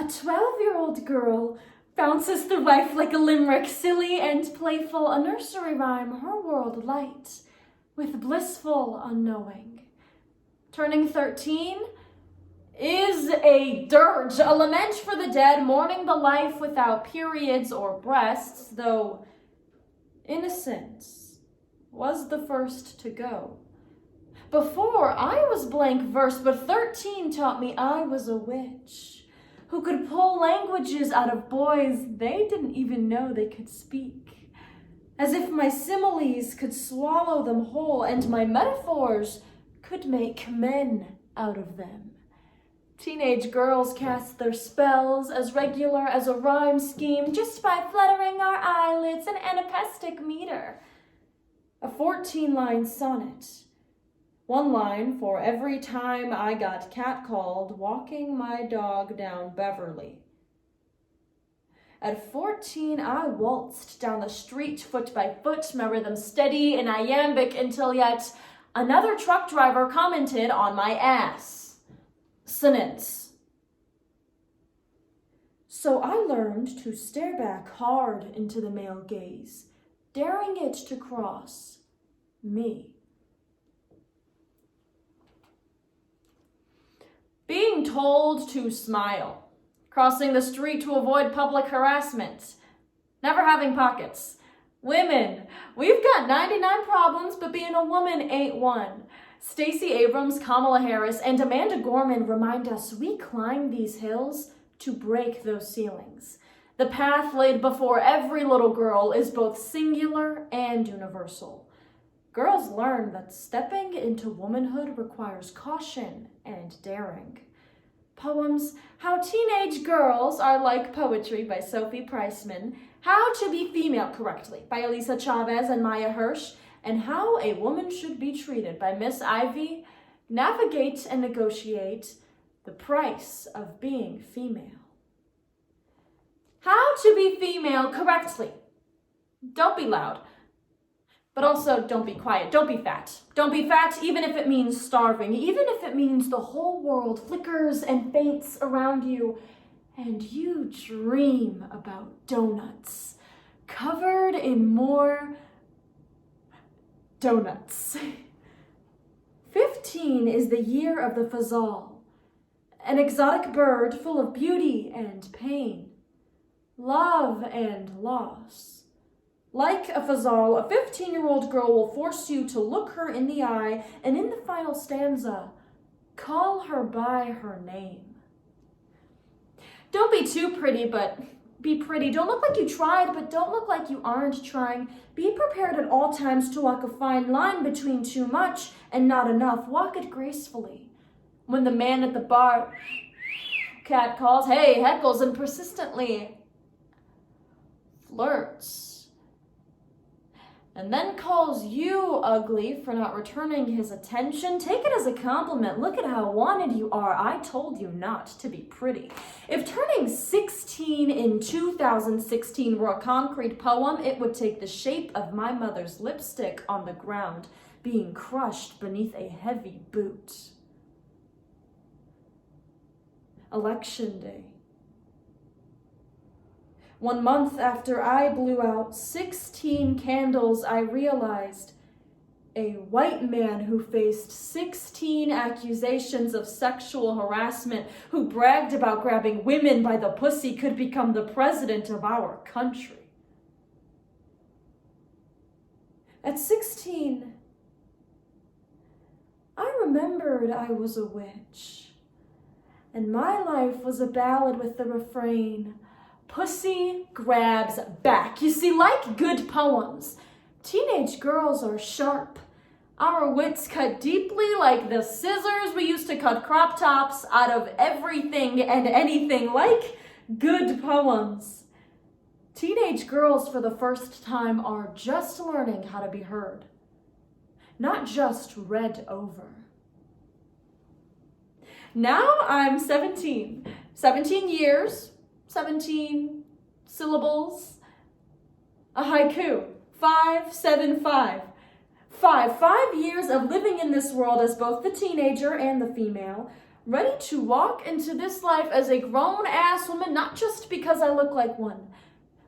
A 12-year-old girl bounces through life like a limerick, silly and playful, a nursery rhyme, her world light, with blissful unknowing. Turning 13 is a dirge, a lament for the dead, mourning the life without periods or breasts, though innocence was the first to go. Before, I was blank verse, but 13 taught me I was a witch who could pull languages out of boys they didn't even know they could speak, as if my similes could swallow them whole and my metaphors could make men out of them. Teenage girls cast their spells as regular as a rhyme scheme just by fluttering our eyelids in anapestic meter. A 14-line sonnet. One line for every time I got catcalled walking my dog down Beverly. At 14, I waltzed down the street foot by foot, my rhythm steady and iambic until yet another truck driver commented on my ass. Sentence. So I learned to stare back hard into the male gaze, daring it to cross me. Being told to smile, crossing the street to avoid public harassment, never having pockets. Women, we've got 99 problems, but being a woman ain't one. Stacey Abrams, Kamala Harris, and Amanda Gorman remind us we climb these hills to break those ceilings. The path laid before every little girl is both singular and universal. Girls learn that stepping into womanhood requires caution and daring. Poems, How Teenage Girls Are Like Poetry by Sophie Priceman, How to Be Female Correctly by Elisa Chavez and Maya Hirsch, and How a Woman Should Be Treated by Miss Ivy navigate and negotiate the price of being female. How to be female correctly. Don't be loud. But also, don't be quiet. Don't be fat. Don't be fat even if it means starving, even if it means the whole world flickers and faints around you, and you dream about donuts covered in more donuts. 15 is the year of the fazal, an exotic bird full of beauty and pain, love and loss. Like a fazal, a 15-year-old girl will force you to look her in the eye and in the final stanza, call her by her name. Don't be too pretty, but be pretty. Don't look like you tried, but don't look like you aren't trying. Be prepared at all times to walk a fine line between too much and not enough. Walk it gracefully. When the man at the bar cat calls, hey, heckles, and persistently flirts, and then calls you ugly for not returning his attention, take it as a compliment. Look at how wanted you are. I told you not to be pretty. If turning 16 in 2016 were a concrete poem, it would take the shape of my mother's lipstick on the ground, being crushed beneath a heavy boot. Election Day. 1 month after I blew out 16 candles, I realized a white man who faced 16 accusations of sexual harassment, who bragged about grabbing women by the pussy, could become the president of our country. At 16, I remembered I was a witch, and my life was a ballad with the refrain, pussy grabs back. You see, like good poems, teenage girls are sharp. Our wits cut deeply like the scissors we used to cut crop tops out of everything and anything. Like good poems, teenage girls for the first time are just learning how to be heard, not just read over. Now I'm 17. 17 years, 17 syllables, a haiku, 575. 5 years of living in this world as both the teenager and the female, ready to walk into this life as a grown-ass woman, not just because I look like one,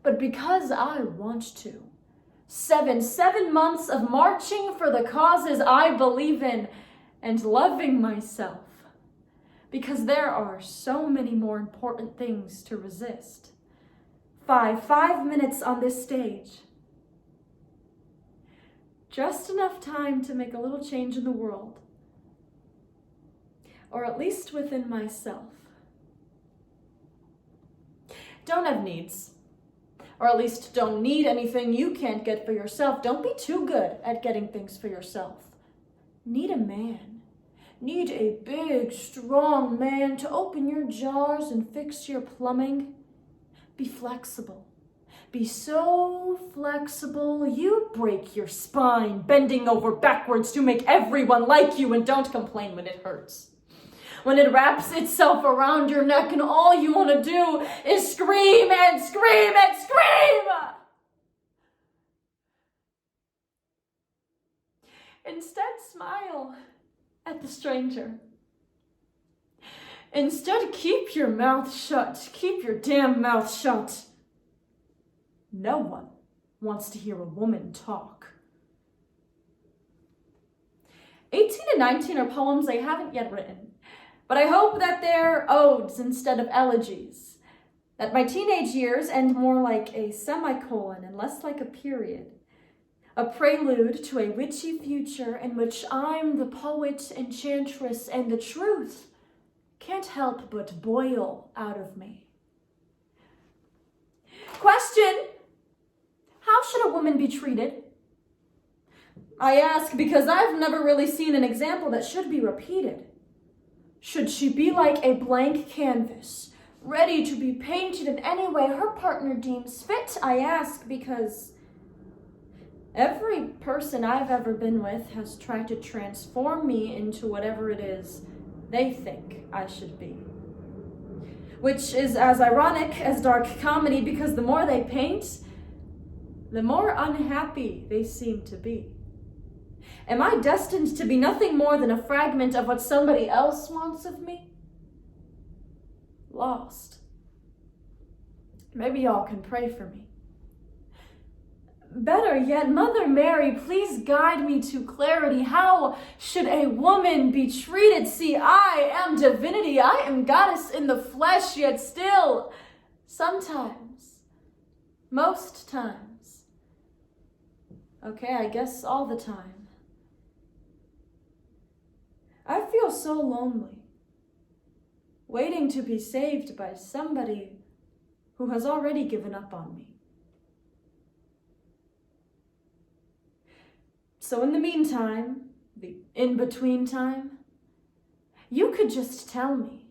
but because I want to. 7 months of marching for the causes I believe in and loving myself, because there are so many more important things to resist. 5 minutes on this stage. Just enough time to make a little change in the world, or at least within myself. Don't have needs, or at least don't need anything you can't get for yourself. Don't be too good at getting things for yourself. Need a man. Need a big, strong man to open your jars and fix your plumbing. Be flexible. Be so flexible you break your spine, bending over backwards to make everyone like you, and don't complain when it hurts. When it wraps itself around your neck and all you want to do is scream and scream and scream. Instead, smile at the stranger. Instead, keep your mouth shut. Keep your damn mouth shut. No one wants to hear a woman talk. 18 and 19 are poems I haven't yet written, but I hope that they're odes instead of elegies. That my teenage years end more like a semicolon and less like a period. A prelude to a witchy future in which I'm the poet, enchantress, and the truth can't help but boil out of me. Question: how should a woman be treated? I ask because I've never really seen an example that should be repeated. Should she be like a blank canvas, ready to be painted in any way her partner deems fit? I ask because every person I've ever been with has tried to transform me into whatever it is they think I should be. Which is as ironic as dark comedy, because the more they paint, the more unhappy they seem to be. Am I destined to be nothing more than a fragment of what somebody else wants of me? Lost. Maybe y'all can pray for me. Better yet, Mother Mary, please guide me to clarity. How should a woman be treated? See, I am divinity. I am goddess in the flesh, yet still, sometimes, most times, okay, I guess all the time, I feel so lonely, waiting to be saved by somebody who has already given up on me. So in the meantime, the in-between time, you could just tell me,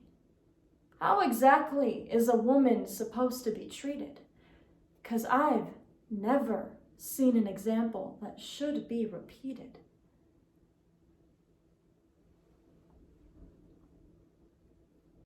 how exactly is a woman supposed to be treated? Because I've never seen an example that should be repeated.